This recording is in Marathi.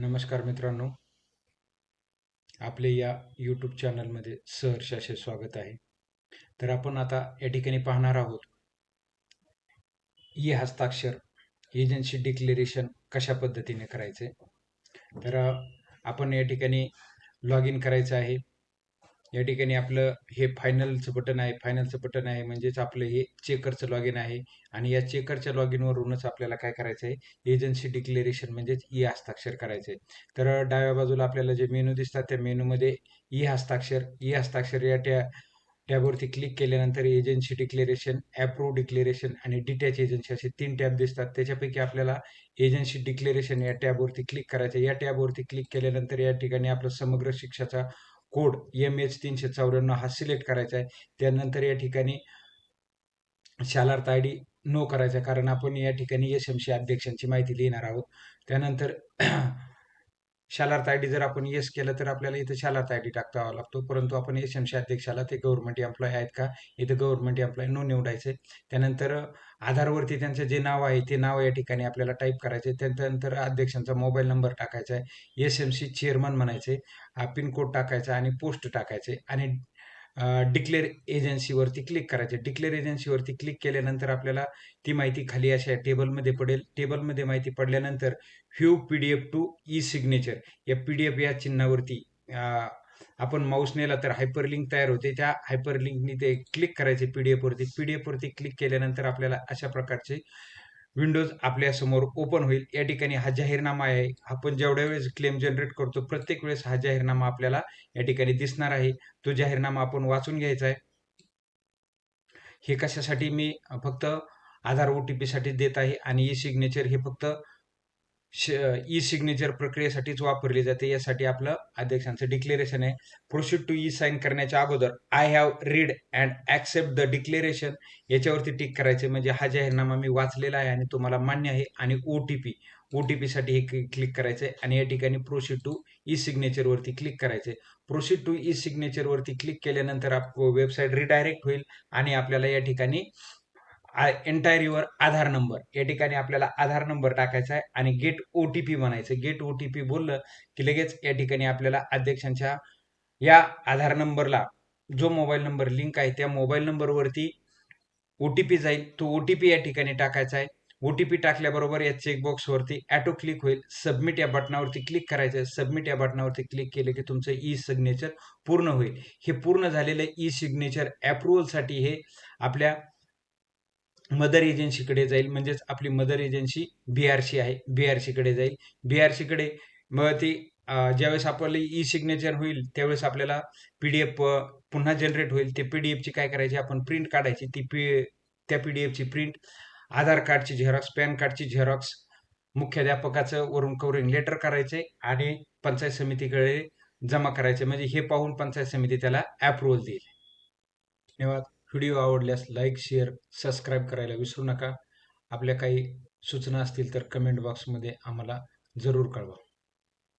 नमस्कार मित्रांनो, आपले या यूट्यूब चॅनलमध्ये सहर्ष असे स्वागत आहे. तर आपण आता या ठिकाणी पाहणार आहोत ई हस्ताक्षर एजन्सी डिक्लेरेशन कशा पद्धतीने करायचे. तर आपण या ठिकाणी लॉग इन करायचं आहे. या ठिकाणी आपलं हे फायनलचं बटन आहे म्हणजेच आपलं हे चेकरचं लॉग इन आहे आणि या चेकरच्या लॉग इनवरूनच आपल्याला काय करायचं आहे, एजन्सी डिक्लेरेशन म्हणजेच ई हस्ताक्षर करायचं आहे. तर डाव्या बाजूला आपल्याला जे मेनू दिसतात त्या मेनूमध्ये ई हस्ताक्षर या टॅबवरती क्लिक केल्यानंतर एजन्सी डिक्लेरेशन, अप्रूव्ह डिक्लेरेशन आणि डिटॅच एजन्सी असे 3 टॅब दिसतात. त्याच्यापैकी आपल्याला एजन्सी डिक्लेरेशन या टॅबवरती क्लिक करायचं. या टॅबवरती क्लिक केल्यानंतर या ठिकाणी आपलं समग्र शिक्षाचा कोड MH394 हा सिलेक्ट करायचा आहे. त्यानंतर या ठिकाणी शालार्थ आयडी नो करायचा कारण आपण या ठिकाणी SMC अध्यक्षांची माहिती लिहिणार आहोत. त्यानंतर शालार्थ आयडी जर आपण येस केलं तर आपल्याला इथं शालार्थ आयडी टाकावा लागतो, परंतु आपण SMC अध्यक्षाला ते गव्हर्नमेंट एम्प्लॉय आहेत का, इथं गव्हर्नमेंट एम्प्लॉय नो निवडायचे. त्यानंतर आधारवरती त्यांचं जे नाव आहे ते नाव या ठिकाणी आपल्याला टाईप करायचे. त्यानंतर अध्यक्षांचा मोबाईल नंबर टाकायचा आहे, SMC चेअरमन म्हणायचे, पिनकोड टाकायचा आणि पोस्ट टाकायचे आणि डिक्लेअर एजन्सीवरती क्लिक करायचे. डिक्लेअर एजन्सीवरती क्लिक केल्यानंतर आपल्याला ती माहिती खाली अशा टेबलमध्ये पडेल. टेबलमध्ये माहिती पडल्यानंतर view PDF to e signature या PDF या चिन्हावरती आपण माऊस नेला तर हायपरलिंक तयार होते. त्या हायपरलिंकनी ते क्लिक करायचे PDF वरती क्लिक केल्यानंतर आपल्याला अशा प्रकारचे विंडोज आपल्या समोर ओपन होईल. या ठिकाणी हा जाहीरनामा आहे. आपण जेवढ्या वेळेस क्लेम जनरेट करतो प्रत्येक वेळेस हा जाहीरनामा आपल्याला या ठिकाणी दिसणार आहे. तो जाहीरनामा आपण वाचून घ्यायचा आहे. हे कशासाठी मी फक्त आधार OTP साठी देत आहे आणि ई सिग्नेचर हे फक्त ई सिग्नेचर प्रक्रियेसाठीच वापरली जाते. यासाठी आपलं अध्यक्षांचं डिक्लेरेशन आहे. प्रोसीड टू ई साइन करण्याच्या अगोदर I have read and accept the declaration याच्यावरती टिक करायचे, म्हणजे हा जाहीरनामा मी वाचलेला आहे आणि तुम्हाला मान्य आहे. आणि OTP साठी हे क्लिक करायचे आणि या ठिकाणी प्रोसीड टू ई सिग्नेचर वरती क्लिक करायचे. प्रोसीड टू ई सिग्नेचर वरती क्लिक केल्यानंतर वेबसाईट रिडायरेक्ट होईल आणि आपल्याला या ठिकाणी एंटायर युअर आधार नंबर या ठिकाणी आपल्याला आधार नंबर टाकायचा आहे आणि गेट OTP म्हणायचं. गेट OTP बोललं की लगेच या ठिकाणी आपल्याला अध्यक्षांच्या या आधार नंबरला जो मोबाईल नंबर लिंक आहे त्या मोबाईल नंबरवरती OTP जाईल. तो OTP या ठिकाणी टाकायचा आहे. OTP टाकल्याबरोबर या चेकबॉक्सवरती ॲटो क्लिक होईल. सबमिट या बटनावरती क्लिक करायचं. सबमिट या बटनावरती क्लिक केले की तुमचं ई सिग्नेचर पूर्ण होईल. हे पूर्ण झालेलं ई सिग्नेचर अप्रुव्हलसाठी हे आपल्या मदर एजन्सीकडे जाईल, म्हणजेच आपली मदर एजन्सी BRC आहे, BRC कडे जाईल. BRC कडे मग ती ज्यावेळेस आपल्याला ई सिग्नेचर होईल त्यावेळेस आपल्याला PDF पुन्हा जनरेट होईल. ते PDF ची काय करायची, आपण प्रिंट काढायची. त्या PDF ची प्रिंट, आधार कार्डची झेरॉक्स, पॅन कार्डची झेरॉक्स, मुख्याध्यापकाचं वरून कव्हरिंग लेटर करायचे आणि पंचायत समितीकडे जमा करायचे, म्हणजे हे पाहून पंचायत समिती त्याला अप्रुव्हल देईल. धन्यवाद. व्हिडिओ आवडल्यास लाईक, शेअर, सबस्क्राईब करायला विसरू नका. आपल्या काही सूचना असतील तर कमेंट बॉक्समध्ये आम्हाला जरूर कळवा.